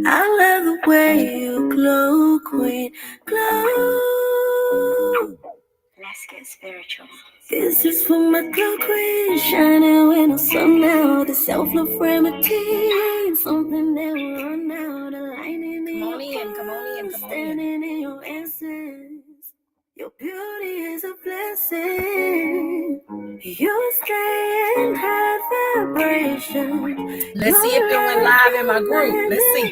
I love the way you glow, queen, glow. Let's get spiritual. This is for my girl, queen, shining when the sun now. The self-love remedy, something that will run out. Aligning in your purpose, standing in your essence. Your beauty is a blessing. You stay in high vibration. Let's see if it went live in my group. Let's see.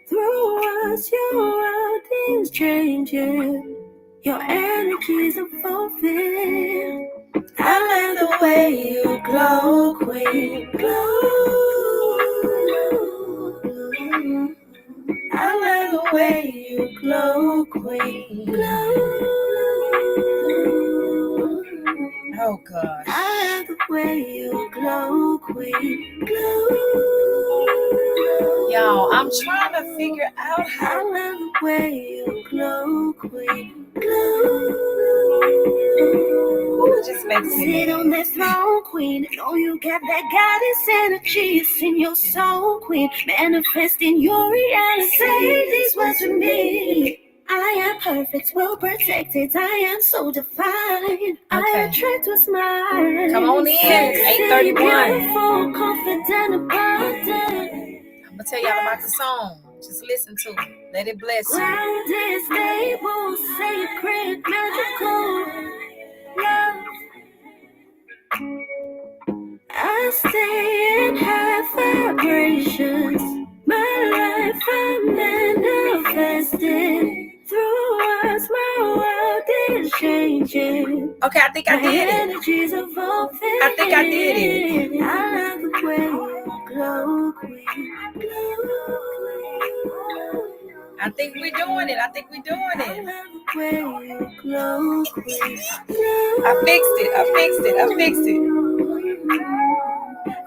Through us, your world is changing. Your energy's evolving. I like the way you glow, queen, glow. I like the way you glow, queen, glow. Oh gosh. I like the way you glow, queen, glow. Y'all, I'm trying to figure out how. I love the way you glow, queen, glow. Ooh, it just makes me Sit on that throne, queen. Know you got that goddess energy. It's in your soul, queen. Manifesting your reality. Say these words with me. I am perfect, well protected. I am so divine. I attract what's mine. Come on in. 8:31. Beautiful, confident, abundant. I'm gonna tell y'all about the song. Just listen to it. Let it bless you. Grounded, stable, sacred, magical. Love. I stay in high vibrations. My life I'm manifesting. Through us, my world is changing. Okay, I think I did it. Energy's evolving. I think I did it. I love the way you glow, queen, glow. I think we're doing it. I think we're doing it. I love the way you glow, queen, glow. I fixed it. I fixed it. I fixed it.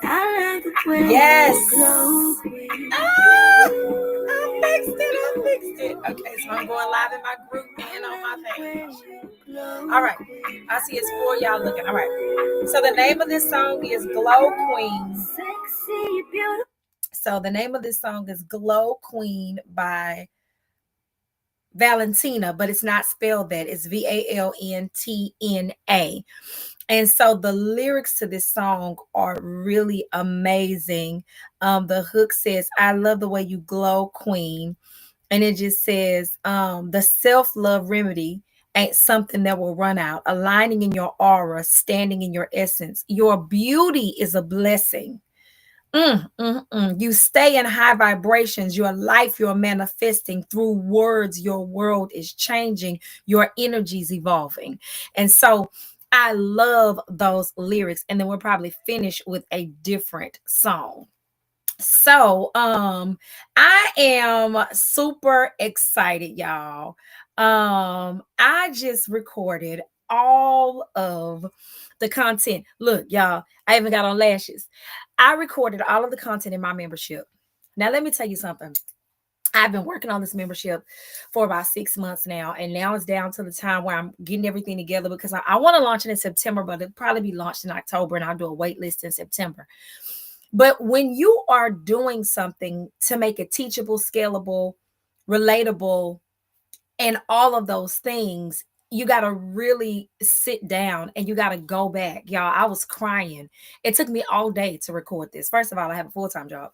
I love the way yes. you glow, queen. I fixed it. I fixed it. Okay, so I'm going live in my group and on my page. All right. I see it's 4 y'all looking. All right. So the name of this song is Glow Queen. Sexy, beautiful. So the name of this song is Glow Queen by Valentina, but it's not spelled that. It's Valentna. And so the lyrics to this song are really amazing. The hook says, I love the way you glow, queen. And it just says, the self-love remedy ain't something that will run out. Aligning in your aura, standing in your essence. Your beauty is a blessing. You stay in high vibrations. Your life, you're manifesting through words. Your world is changing. Your energy's evolving. And so I love those lyrics. And then we'll probably finish with a different song. So I am super excited, y'all. I just recorded all of the content. Look, y'all, I even got on lashes. I recorded all of the content in my membership. Now, let me tell you something. I've been working on this membership for about 6 months now, and now it's down to the time where I'm getting everything together because I want to launch it in September, but it'll probably be launched in October, and I'll do a wait list in September. But when you are doing something to make it teachable, scalable, relatable, and all of those things, you got to really sit down and you got to go back. Y'all, I was crying. It took me all day to record this. First of all, I have a full-time job.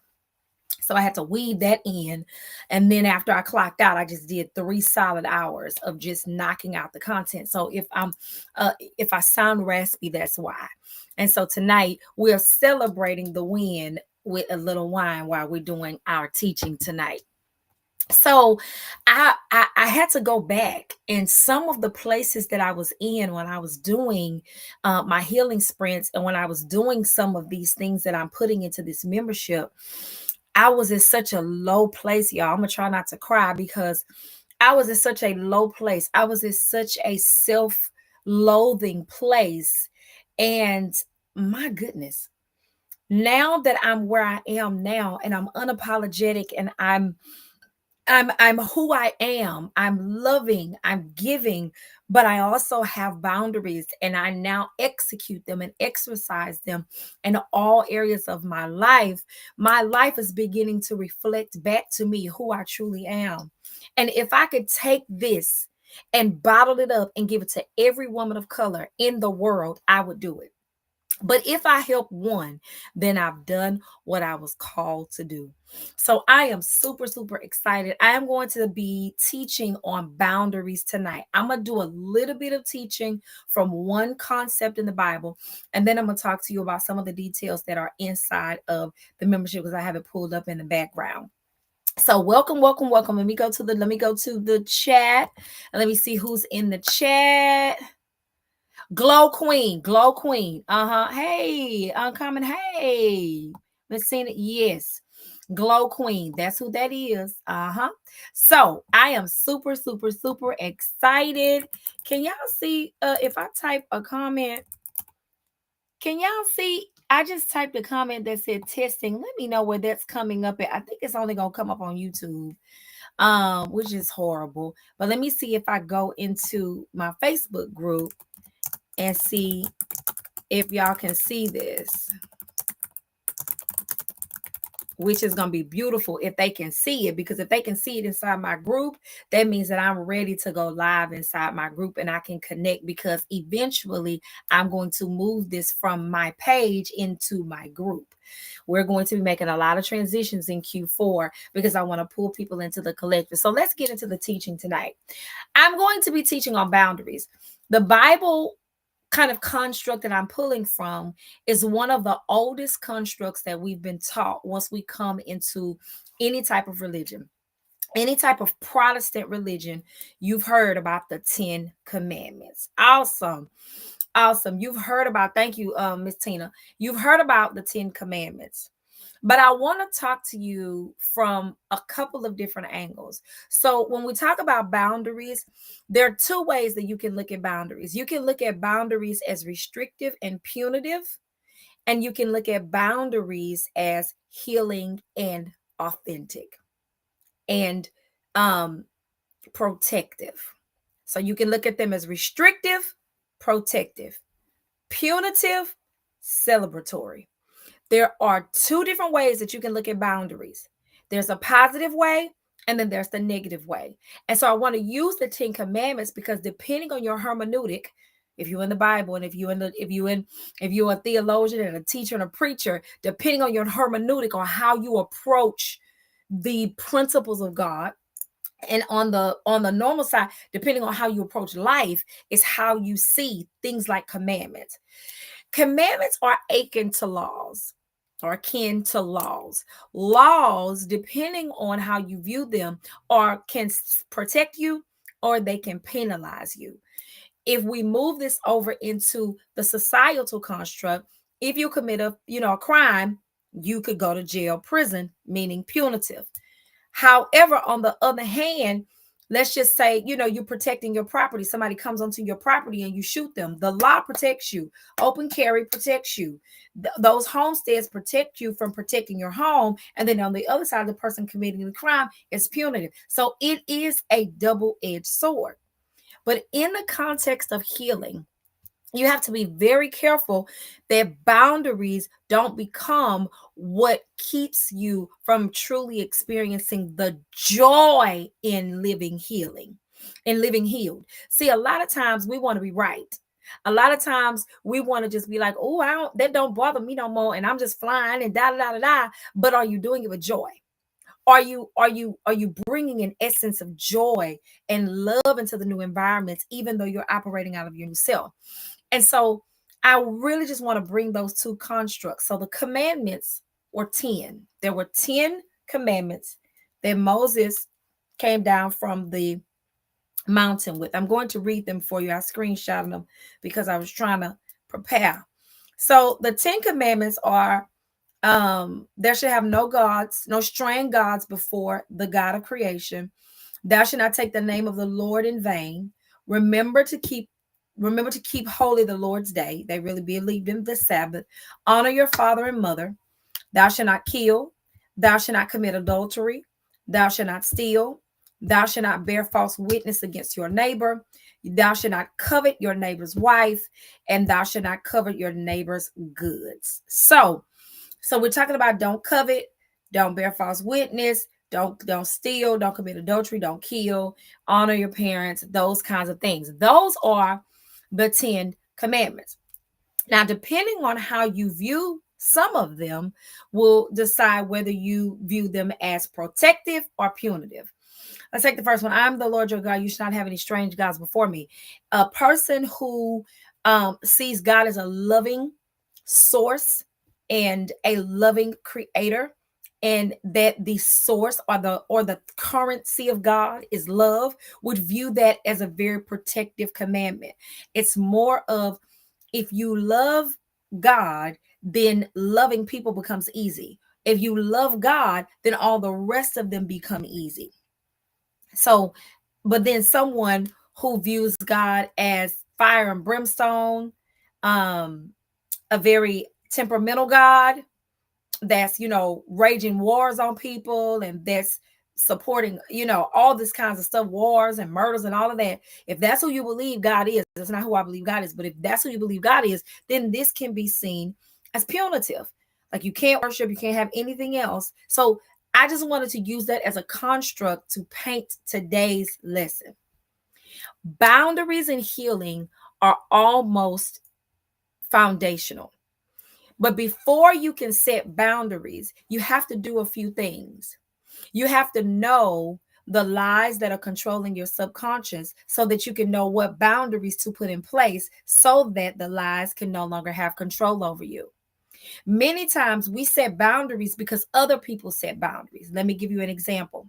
So I had to weave that in. And then after I clocked out, I just did 3 solid hours of just knocking out the content. So if I sound raspy, that's why. And so tonight we're celebrating the win with a little wine while we're doing our teaching tonight. So I had to go back, and some of the places that I was in when I was doing my healing sprints, and when I was doing some of these things that I'm putting into this membership, I was in such a low place, y'all. I'm gonna try not to cry because I was in such a low place. I was in such a self-loathing place. And my goodness, now that I'm where I am now, and I'm unapologetic, and I'm who I am. I'm loving, I'm giving, but I also have boundaries, and I now execute them and exercise them in all areas of my life. My life is beginning to reflect back to me who I truly am. And if I could take this and bottle it up and give it to every woman of color in the world, I would do it. But if I help one, then I've done what I was called to do. So I am super, super excited. I am going to be teaching on boundaries tonight. I'm going to do a little bit of teaching from one concept in the Bible, and then I'm going to talk to you about some of the details that are inside of the membership because I have it pulled up in the background. So welcome, welcome, welcome. Let me go to the chat and let me see who's in the chat. Glow Queen, Glow Queen. Hey, Uncommon. Hey, Messina. Yes, Glow Queen. That's who that is. So I am super, super, super excited. Can y'all see? If I type a comment, can y'all see? I just typed a comment that said testing. Let me know where that's coming up at. I think it's only gonna come up on YouTube, which is horrible. But let me see if I go into my Facebook group and see if y'all can see this, which is going to be beautiful if they can see it, because if they can see it inside my group, that means that I'm ready to go live inside my group and I can connect, because eventually I'm going to move this from my page into my group. We're going to be making a lot of transitions in Q4 because I want to pull people into the collective. So let's get into the teaching tonight. I'm going to be teaching on boundaries. The Bible kind of construct that I'm pulling from is one of the oldest constructs that we've been taught once we come into any type of religion. Any type of Protestant religion, you've heard about the 10 Commandments. Awesome. Awesome. You've heard about, thank you, Miss Tina. You've heard about the 10 Commandments. But I want to talk to you from a couple of different angles. So when we talk about boundaries, there are two ways that you can look at boundaries. You can look at boundaries as restrictive and punitive, and you can look at boundaries as healing and authentic and protective. So you can look at them as restrictive, protective, punitive, celebratory. There are two different ways that you can look at boundaries. There's a positive way, and then there's the negative way. And so I want to use the 10 Commandments because depending on your hermeneutic, if you're in the Bible and if you're a theologian and a teacher and a preacher, depending on your hermeneutic or how you approach the principles of God, and on the normal side, depending on how you approach life, is how you see things like commandments. Commandments are akin to laws, or akin to laws. Laws, depending on how you view them, can protect you or they can penalize you. If we move this over into the societal construct, if you commit a crime, you could go to jail, prison, meaning punitive. However, on the other hand, let's just say, you're protecting your property. Somebody comes onto your property and you shoot them. The law protects you. Open carry protects you. Those homesteads protect you from protecting your home. And then on the other side, the person committing the crime is punitive. So it is a double-edged sword. But in the context of healing, you have to be very careful that boundaries don't become what keeps you from truly experiencing the joy in living healing and living healed. See, a lot of times we want to be right. A lot of times we want to just be like, oh, that don't bother me no more, and I'm just flying and da da da da. But are you doing it with joy? Are you bringing an essence of joy and love into the new environments, even though you're operating out of your new self? And so I really just want to bring those two constructs. So the commandments were 10. There were 10 commandments that Moses came down from the mountain with. I'm going to read them for you. I screenshotted them because I was trying to prepare. So the 10 commandments are, there should have no gods, no strange gods before the God of creation. Thou shalt not take the name of the Lord in vain. Remember to keep holy the Lord's day. They really believed in the Sabbath. Honor your father and mother. Thou shalt not kill. Thou shalt not commit adultery. Thou shalt not steal. Thou shalt not bear false witness against your neighbor. Thou shalt not covet your neighbor's wife, and thou shalt not covet your neighbor's goods. So we're talking about don't covet, don't bear false witness, don't steal, don't commit adultery, don't kill, honor your parents, those kinds of things. Those are the 10 commandments. Now, depending on how you view some of them will decide whether you view them as protective or punitive. Let's take the first one. I'm the Lord your God. You should not have any strange gods before me. A person who sees God as a loving source and a loving creator, and that the source or the currency of God is love, would view that as a very protective commandment. It's more of, if you love God, then loving people becomes easy. If you love God, then all the rest of them become easy. So, but then someone who views God as fire and brimstone, a very temperamental God that's, raging wars on people, and that's supporting, all this kinds of stuff, wars and murders and all of that. If that's who you believe God is, that's not who I believe God is, but if that's who you believe God is, then this can be seen as punitive. Like, you can't worship, you can't have anything else. So I just wanted to use that as a construct to paint today's lesson. Boundaries and healing are almost foundational. But before you can set boundaries, you have to do a few things. You have to know the lies that are controlling your subconscious so that you can know what boundaries to put in place so that the lies can no longer have control over you. Many times we set boundaries because other people set boundaries. Let me give you an example.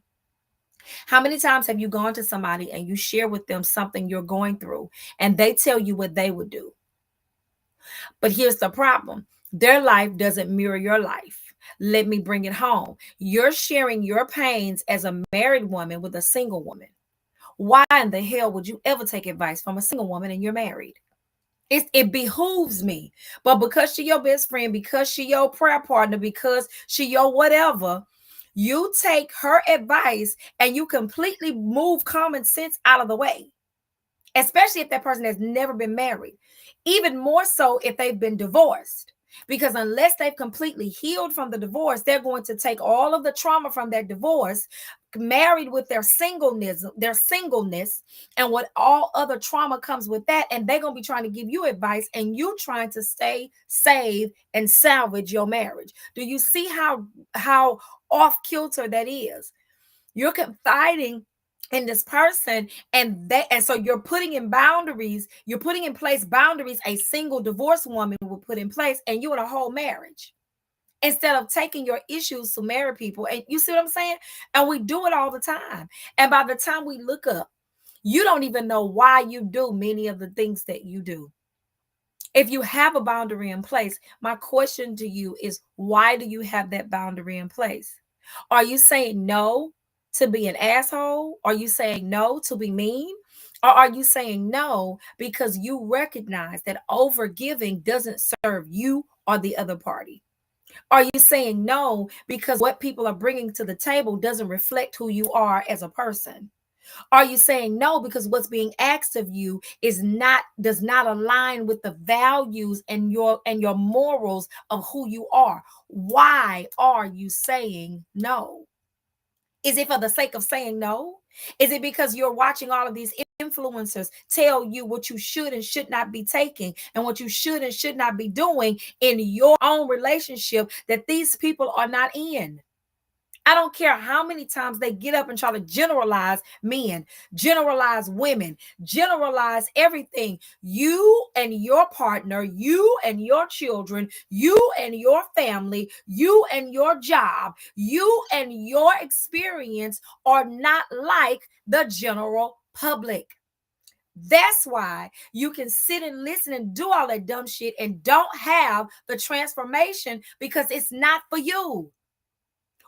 How many times have you gone to somebody and you share with them something you're going through and they tell you what they would do? But here's the problem. Their life doesn't mirror your life. Let me bring it home. You're sharing your pains as a married woman with a single woman. Why in the hell would you ever take advice from a single woman and you're married? It behooves me. But because she your best friend, because she your prayer partner, because she your whatever, you take her advice and you completely move common sense out of the way, especially if that person has never been married. Even more so if they've been divorced. Because unless they've completely healed from the divorce, they're going to take all of the trauma from that divorce, married with their singleness, and what all other trauma comes with that, and they're going to be trying to give you advice, and you trying to stay, save, and salvage your marriage. Do you see how off kilter that is? You're confiding in this person, and so you're putting in boundaries, you're putting in place boundaries a single divorced woman would put in place, and you in a whole marriage, instead of taking your issues to married people. And you see what I'm saying? And we do it all the time, and by the time we look up, you don't even know why you do many of the things that you do. If you have a boundary in place, my question to you is, why do you have that boundary in place? Are you saying no to be an asshole? Are you saying no to be mean? Or are you saying no because you recognize that overgiving doesn't serve you or the other party? Are you saying no because what people are bringing to the table doesn't reflect who you are as a person? Are you saying no because what's being asked of you does not align with the values and your morals of who you are? Why are you saying no? Is it for the sake of saying no? Is it because you're watching all of these influencers tell you what you should and should not be taking, and what you should and should not be doing in your own relationship that these people are not in? I don't care how many times they get up and try to generalize men, generalize women, generalize everything. You and your partner, you and your children, you and your family, you and your job, you and your experience are not like the general public. That's why you can sit and listen and do all that dumb shit and don't have the transformation, because it's not for you.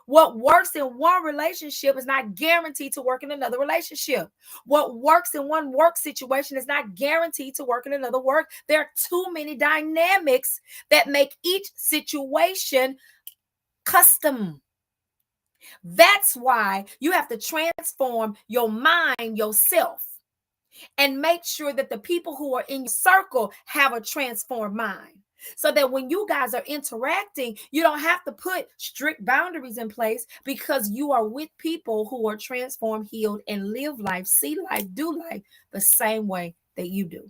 What works in one relationship is not guaranteed to work in another relationship. What works in one work situation is not guaranteed to work in another work. There are too many dynamics that make each situation custom. That's why you have to transform your mind yourself. and make sure that the people who are in your circle have a transformed mind. So that when you guys are interacting, you don't have to put strict boundaries in place because you are with people who are transformed, healed, and live life, see life, do life the same way that you do.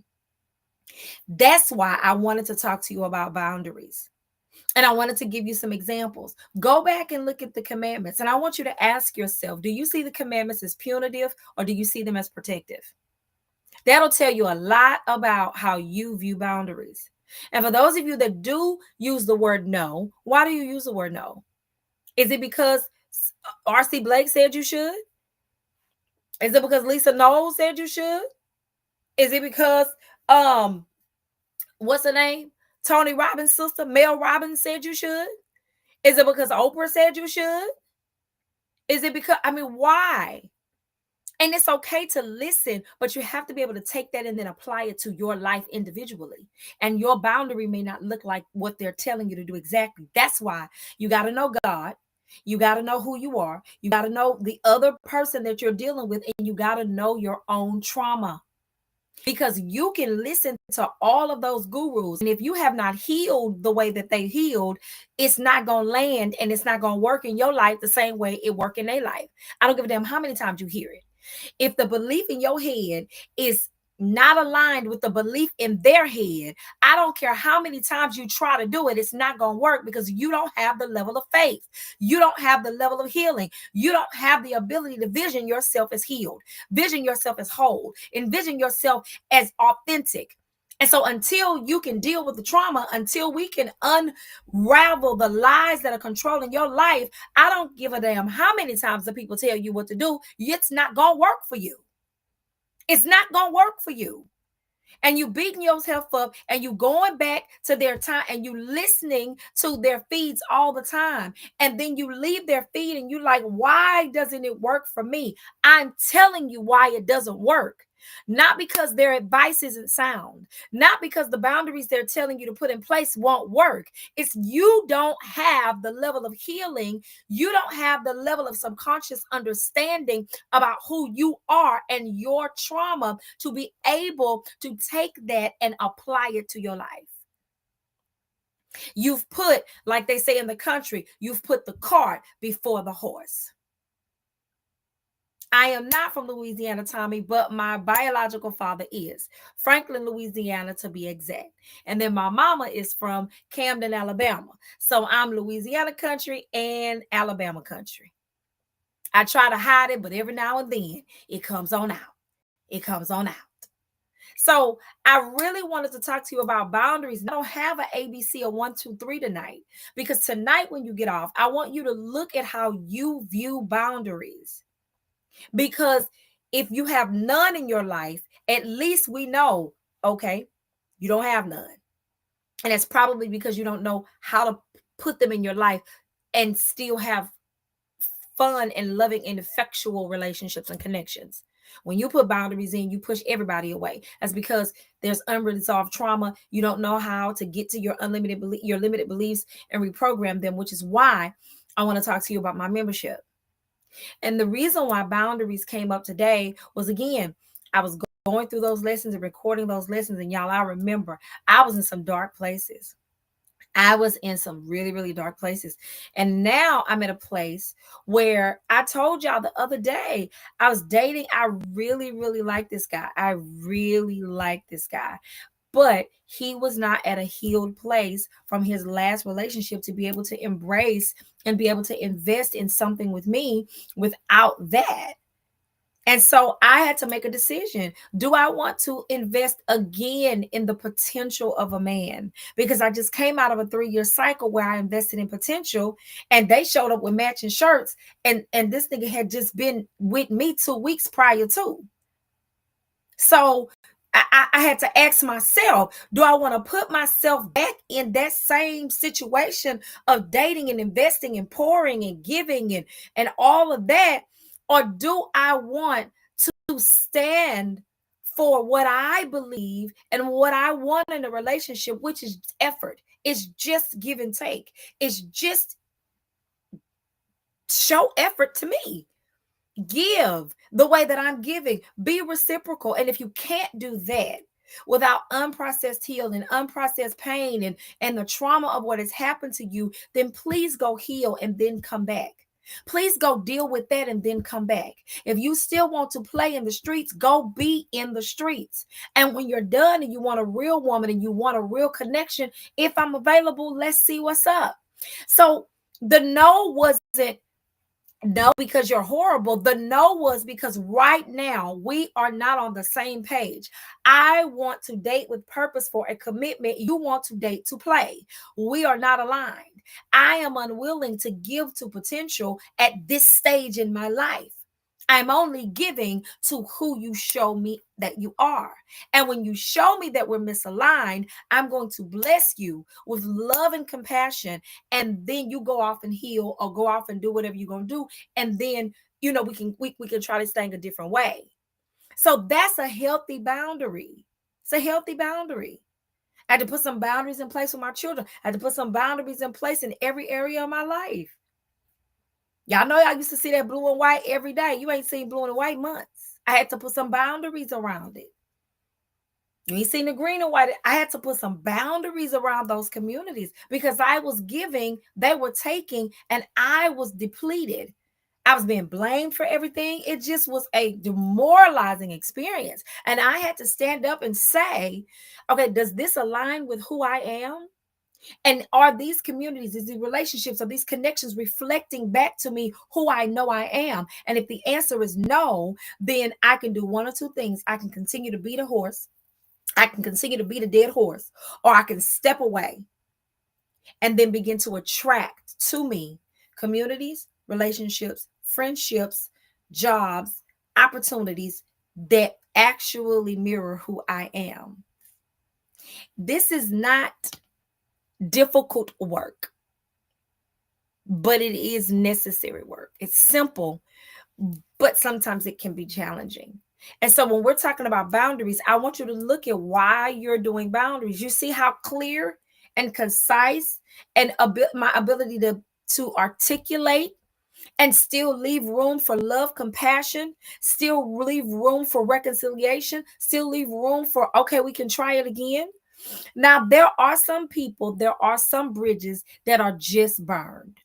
That's why I wanted to talk to you about boundaries. And I wanted to give you some examples. Go back and look at the commandments. And I want you to ask yourself, do you see the commandments as punitive or do you see them as protective? That'll tell you a lot about how you view boundaries. And for those of you that do use the word no, why do you use the word no? Is it because R.C. Blake said you should? Is it because Lisa Knowles said you should? Is it because what's her name? Tony Robbins' sister, Mel Robbins, said you should? Is it because Oprah said you should? Is it because, why? And it's okay to listen, but you have to be able to take that and then apply it to your life individually. And your boundary may not look like what they're telling you to do exactly. That's why you got to know God. You got to know who you are. You got to know the other person that you're dealing with, and you got to know your own trauma. Because you can listen to all of those gurus, and if you have not healed the way that they healed, it's not going to land and it's not going to work in your life the same way it worked in their life. I don't give a damn how many times you hear it. If the belief in your head is not aligned with the belief in their head, I don't care how many times you try to do it, it's not going to work because you don't have the level of faith. You don't have the level of healing. You don't have the ability to vision yourself as healed, vision yourself as whole, envision yourself as authentic. And so until you can deal with the trauma, until we can unravel the lies that are controlling your life, I don't give a damn how many times the people tell you what to do. It's not going to work for you. It's not going to work for you. And you beating yourself up and you going back to their time and you listening to their feeds all the time. And then you leave their feed and you like, why doesn't it work for me? I'm telling you why it doesn't work. Not because their advice isn't sound, not because the boundaries they're telling you to put in place won't work. It's you don't have the level of healing. You don't have the level of subconscious understanding about who you are and your trauma to be able to take that and apply it to your life. You've put, like they say in the country, you've put the cart before the horse. I am not from Louisiana, Tommy, but my biological father is. Franklin, Louisiana, to be exact. And then my mama is from Camden, Alabama. So I'm Louisiana country and Alabama country. I try to hide it, but every now and then it comes on out. It comes on out. So I really wanted to talk to you about boundaries. I don't have an ABC or 1, 2, 3 tonight, because tonight when you get off, I want you to look at how you view boundaries. Because if you have none in your life, at least we know, okay, you don't have none. And it's probably because you don't know how to put them in your life and still have fun and loving and effectual relationships and connections. When you put boundaries in, you push everybody away. That's because there's unresolved trauma. You don't know how to get to your limited beliefs and reprogram them, which is why I want to talk to you about my membership. And the reason why boundaries came up today was, again, I was going through those lessons and recording those lessons. And y'all, I remember I was in some dark places. I was in some really, really dark places. And now I'm at a place where I told y'all the other day, I was dating. I really, really like this guy. I really like this guy. But he was not at a healed place from his last relationship to be able to embrace and be able to invest in something with me without that. And so I had to make a decision. Do I want to invest again in the potential of a man? Because I just came out of a 3-year cycle where I invested in potential and they showed up with matching shirts. And this nigga had just been with me 2 weeks prior to. So I had to ask myself, do I want to put myself back in that same situation of dating and investing and pouring and giving and all of that? Or do I want to stand for what I believe and what I want in a relationship, which is effort? It's just give and take. It's just show effort to me. give the way that I'm giving. Be reciprocal. And if you can't do that without unprocessed healing, unprocessed pain, and the trauma of what has happened to you, then please go heal and then come back. Please go deal with that and then come back. If you still want to play in the streets, go be in the streets. And when you're done and you want a real woman and you want a real connection, if I'm available, let's see what's up. So the no wasn't no because you're horrible. The no was because right now we are not on the same page. I want to date with purpose for a commitment. You want to date to play. We are not aligned. I am unwilling to give to potential at this stage in my life. I'm only giving to who you show me that you are. And when you show me that we're misaligned, I'm going to bless you with love and compassion. And then you go off and heal or go off and do whatever you're going to do. And then, we can try this thing a different way. So that's a healthy boundary. It's a healthy boundary. I had to put some boundaries in place with my children. I had to put some boundaries in place in every area of my life. Y'all know I used to see that blue and white every day. You ain't seen blue and white months. I had to put some boundaries around it. You ain't seen the green and white. I had to put some boundaries around those communities because I was giving, they were taking, and I was depleted. I was being blamed for everything. It just was a demoralizing experience. And I had to stand up and say, okay, does this align with who I am? And are these communities, is these relationships, are these connections reflecting back to me who I know I am? And if the answer is no, then I can do one or two things. I can continue to beat a horse. I can continue to beat a dead horse, or I can step away and then begin to attract to me communities, relationships, friendships, jobs, opportunities that actually mirror who I am. This is not difficult work, but it is necessary work. It's simple, but sometimes it can be challenging. And so when we're talking about boundaries, I want you to look at why you're doing boundaries. You see how clear and concise and my ability to articulate and still leave room for love, compassion, still leave room for reconciliation, still leave room for, okay, we can try it again. Now, there are some people, there are some bridges that are just burned.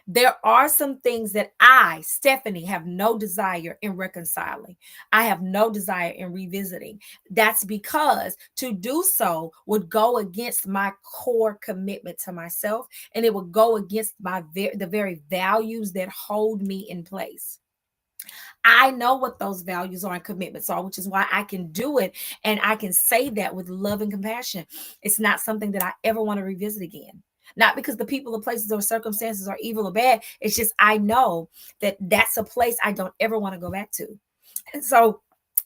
There are some things that I, Stephanie, have no desire in reconciling. I have no desire in revisiting. That's because to do so would go against my core commitment to myself, and it would go against the very values that hold me in place. I know what those values are and commitments are, which is why I can do it. And I can say that with love and compassion. It's not something that I ever want to revisit again. Not because the people, the places, or circumstances are evil or bad. It's just I know that that's a place I don't ever want to go back to. And so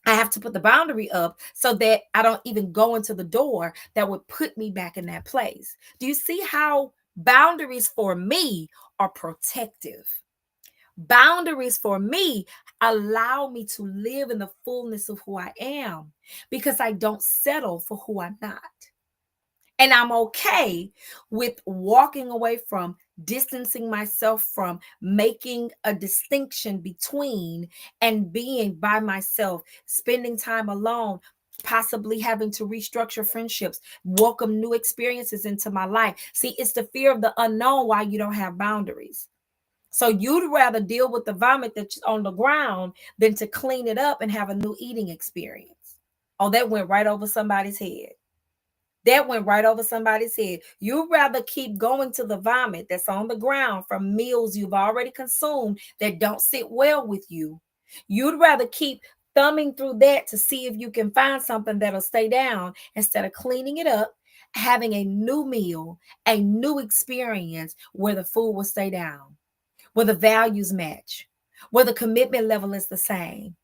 I have to put the boundary up so that I don't even go into the door that would put me back in that place. Do you see how boundaries for me are protective? Boundaries for me allow me to live in the fullness of who I am because I don't settle for who I'm not. And I'm okay with walking away from, distancing myself from, making a distinction between and being by myself, spending time alone, possibly having to restructure friendships, welcome new experiences into my life. See, it's the fear of the unknown why you don't have boundaries. So you'd rather deal with the vomit that's on the ground than to clean it up and have a new eating experience. Oh, that went right over somebody's head. That went right over somebody's head. You'd rather keep going to the vomit that's on the ground from meals you've already consumed that don't sit well with you. You'd rather keep thumbing through that to see if you can find something that'll stay down instead of cleaning it up, having a new meal, a new experience where the food will stay down, where the values match, where the commitment level is the same,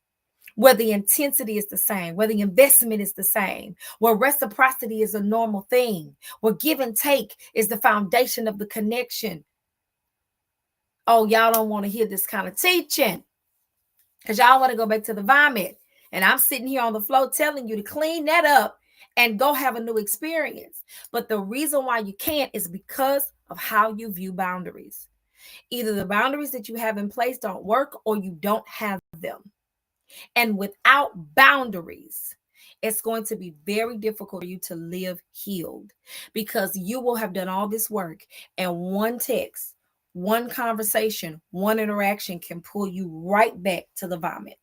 where the intensity is the same, where the investment is the same, where reciprocity is a normal thing, where give and take is the foundation of the connection. Oh, y'all don't want to hear this kind of teaching because y'all want to go back to the vomit. And I'm sitting here on the floor telling you to clean that up and go have a new experience. But the reason why you can't is because of how you view boundaries. Either the boundaries that you have in place don't work or you don't have them. And without boundaries, it's going to be very difficult for you to live healed, because you will have done all this work, and one text, one conversation, one interaction can pull you right back to the vomit.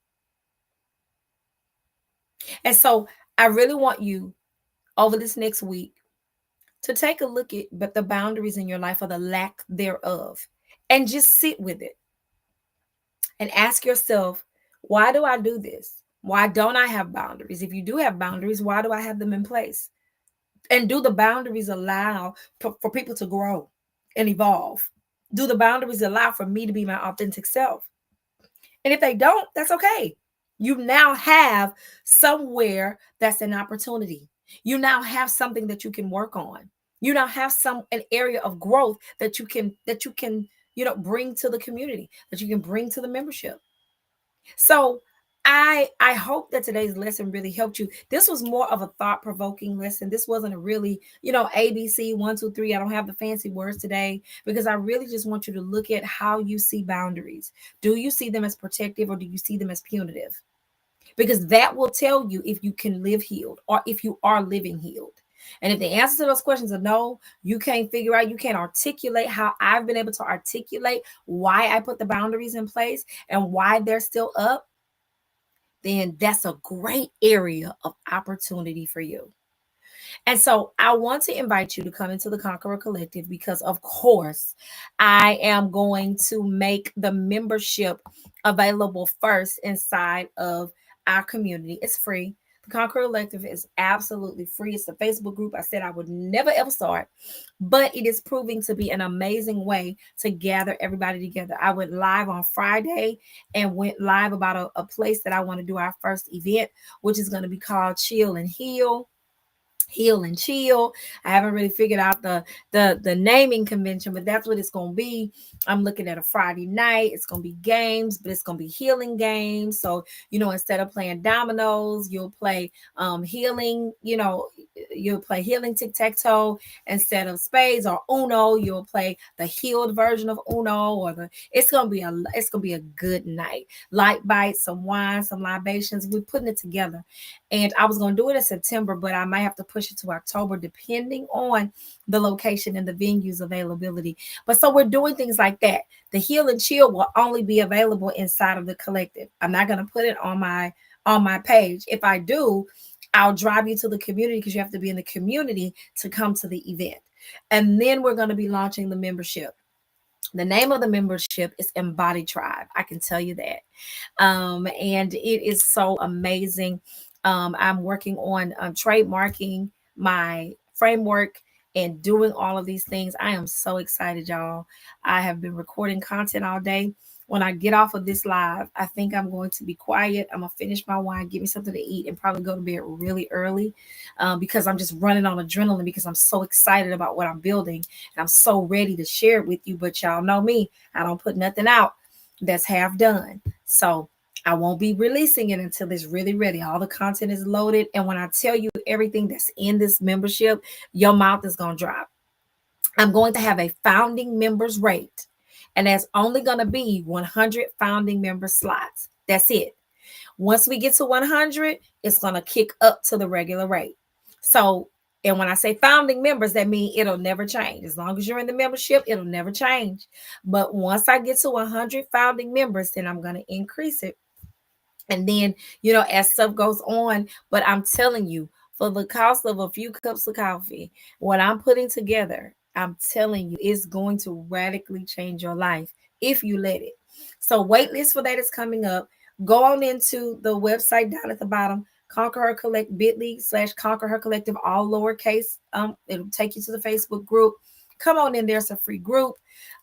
And so I really want you over this next week to take a look at but the boundaries in your life or the lack thereof, and just sit with it and ask yourself, why do I do this? Why don't I have boundaries? If you do have boundaries, why do I have them in place? And do the boundaries allow for people to grow and evolve? Do the boundaries allow for me to be my authentic self? And if they don't, that's okay. You now have somewhere that's an opportunity. You now have something that you can work on. You now have an area of growth that you can bring to the community, that you can bring to the membership. So I hope that today's lesson really helped you. This was more of a thought-provoking lesson. This wasn't a really, ABC 1, 2, 3. I don't have the fancy words today, because I really just want you to look at how you see boundaries. Do you see them as protective, or do you see them as punitive? Because that will tell you if you can live healed or if you are living healed. And if the answer to those questions are no, you can't figure out, you can't articulate how I've been able to articulate why I put the boundaries in place and why they're still up, then that's a great area of opportunity for you. And so I want to invite you to come into the ConquerHER Collective, because, of course, I am going to make the membership available first inside of our community. It's free. The ConquerHER Collective is absolutely free. It's a Facebook group I said I would never ever start, but it is proving to be an amazing way to gather everybody together. I went live on Friday and went live about a place that I want to do our first event, which is going to be called Chill and Heal and Chill. I haven't really figured out the naming convention, but that's what it's gonna be. I'm looking at a Friday night. It's gonna be games, but it's gonna be healing games. So instead of playing dominoes, you'll play healing. You'll play healing tic-tac-toe instead of spades, or Uno. You'll play the healed version of Uno, or it's gonna be a good night. Light bites, some wine, some libations. We're putting it together. And I was going to do it in September, but I might have to push it to October, depending on the location and the venue's availability. But so we're doing things like that. The Heal and Chill will only be available inside of the collective. I'm not going to put it on my page. If I do, I'll drive you to the community, because you have to be in the community to come to the event. And then we're going to be launching the membership. The name of the membership is Embody Tribe. I can tell you that. And it is so amazing. I'm working on trademarking my framework and doing all of these things. I am so excited, y'all. I have been recording content all day. When I get off of this live, I think I'm going to be quiet. I'm going to finish my wine, get me something to eat, and probably go to bed really early, because I'm just running on adrenaline, because I'm so excited about what I'm building. And I'm so ready to share it with you. But y'all know me. I don't put nothing out that's half done. So I won't be releasing it until it's really ready. All the content is loaded. And when I tell you everything that's in this membership, your mouth is going to drop. I'm going to have a founding members rate, and that's only going to be 100 founding member slots. That's it. Once we get to 100, it's going to kick up to the regular rate. So, and when I say founding members, that means it'll never change. As long as you're in the membership, it'll never change. But once I get to 100 founding members, then I'm going to increase it. And then, as stuff goes on, but I'm telling you, for the cost of a few cups of coffee, what I'm putting together, I'm telling you, it's going to radically change your life if you let it. So wait list for that is coming up. Go on into the website down at the bottom, ConquerHER Collect, bit.ly/ConquerHER Collective, all lowercase. It'll take you to the Facebook group. Come on in, there's a free group.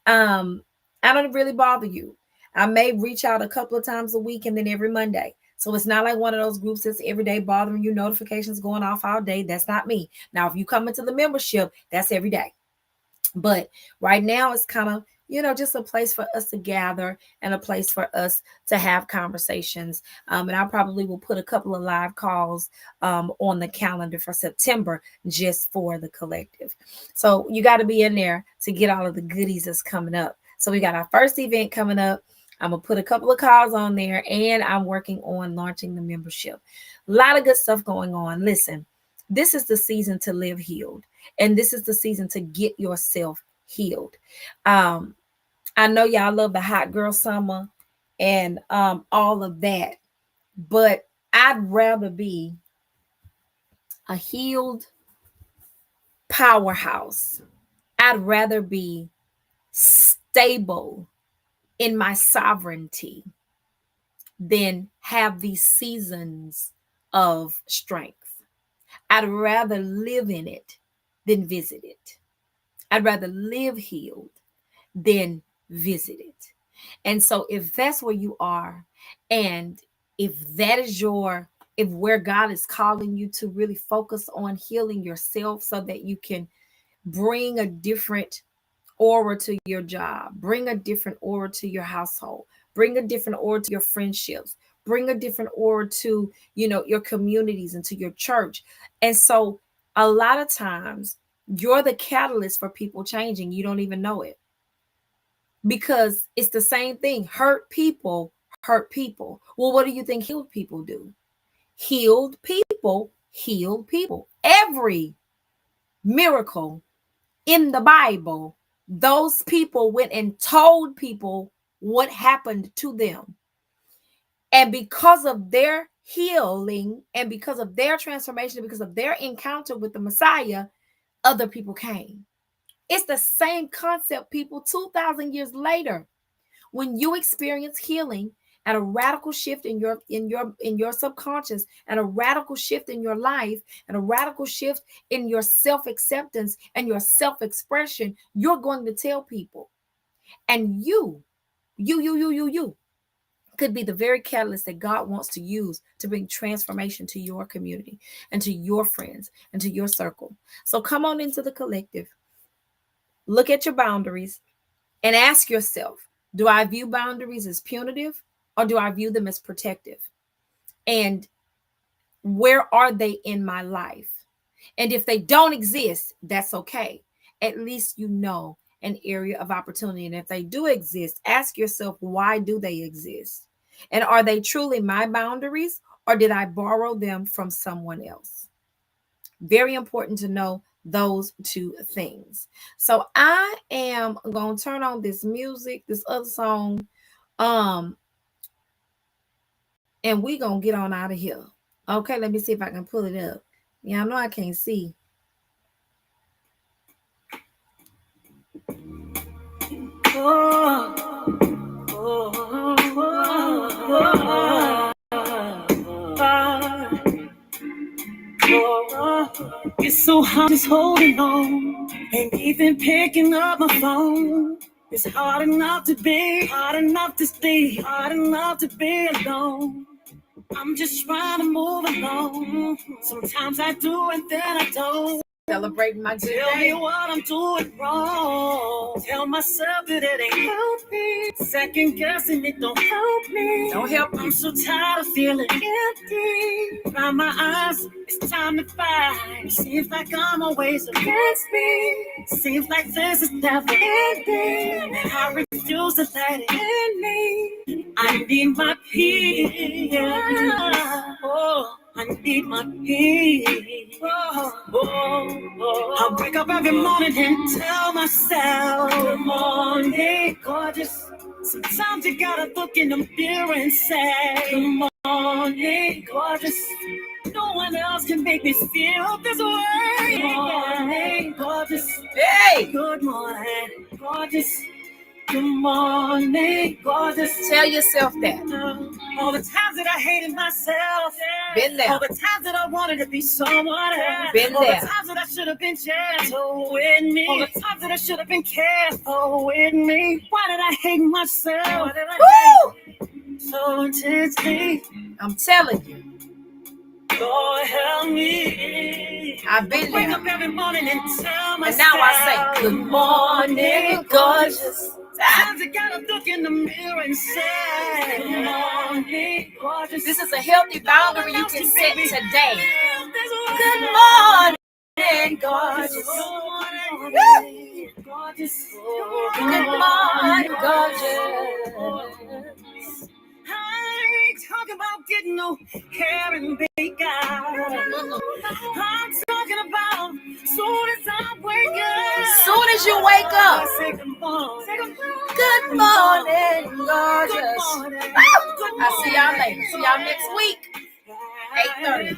I don't really bother you. I may reach out a couple of times a week and then every Monday. So it's not like one of those groups that's every day bothering you, notifications going off all day. That's not me. Now, if you come into the membership, that's every day. But right now, it's kind of, just a place for us to gather and a place for us to have conversations. And I probably will put a couple of live calls on the calendar for September just for the collective. So you got to be in there to get all of the goodies that's coming up. So we got our first event coming up. I'm going to put a couple of calls on there, and I'm working on launching the membership. A lot of good stuff going on. Listen, this is the season to live healed, and this is the season to get yourself healed. I know y'all love the hot girl summer and all of that, but I'd rather be a healed powerhouse. I'd rather be stable in my sovereignty than have these seasons of strength. I'd rather live in it than visit it. I'd rather live healed than visit it. And so if that's where you are, and if that is if where God is calling you to really focus on healing yourself so that you can bring a different aura to your job, bring a different aura to your household, bring a different aura to your friendships, bring a different aura to, your communities and to your church. And so a lot of times you're the catalyst for people changing. You don't even know it, because it's the same thing. Hurt people hurt people. Well, what do you think healed people do? Healed people heal people. Every miracle in the Bible, those people went and told people what happened to them. And because of their healing and because of their transformation, because of their encounter with the Messiah, other people came. It's the same concept, people, 2,000 years later. When you experience healing and a radical shift in your subconscious, and a radical shift in your life, and a radical shift in your self-acceptance and your self-expression, you're going to tell people. And you could be the very catalyst that God wants to use to bring transformation to your community and to your friends and to your circle. So come on into the collective. Look at your boundaries and ask yourself, do I view boundaries as punitive, or do I view them as protective? And where are they in my life? And if they don't exist, that's okay. At least you know an area of opportunity. And if they do exist, ask yourself, why do they exist? And are they truly my boundaries, or did I borrow them from someone else? Very important to know those two things. So I am going to turn on this music, this other song, and we going to get on out of here. Okay, let me see if I can pull it up. Yeah, I know I can't see. It's so hard just holding on, ain't even picking up my phone. It's hard enough to be, hard enough to stay, hard enough to be alone. I'm just trying to move along. Sometimes I do and then I don't. Celebrating my good Tell day. me what I'm doing wrong. Tell myself that it ain't healthy. Second guessing it don't help me. Don't help me. I'm so tired of feeling empty. Find my eyes, it's time to fight. Seems like I'm always against me. Seems like this is never ending. And I refuse to let it end me. I need my peace. Oh, I need my peace. I wake up every morning and tell myself, good morning, gorgeous. Sometimes you gotta look in the mirror and say, good morning, gorgeous. No one else can make me feel this way. Good morning, gorgeous. Hey! Good morning, gorgeous. Good morning, gorgeous. Tell yourself that. All the times that I hated myself. Been there. All the times that I wanted to be someone else. Been All there. the times that I should have been gentle with me. All the times that I should have been careful with me. Why did I hate myself? Why did I hate so intensely? I'm telling you. Lord help me. I've been Wake there. up every morning and tell myself. And now I say, good morning, gorgeous. Sometimes I gotta look in the mirror and say, good morning, gorgeous. This is a healthy boundary you can set today. Good morning, gorgeous. Good morning, gorgeous. I ain't talking about getting no hair and makeup. I'm talking about soon as I wake up. Soon as you wake up. Say good morning. Good morning, gorgeous. Good morning. I'll see y'all later. See y'all next week. 8:30.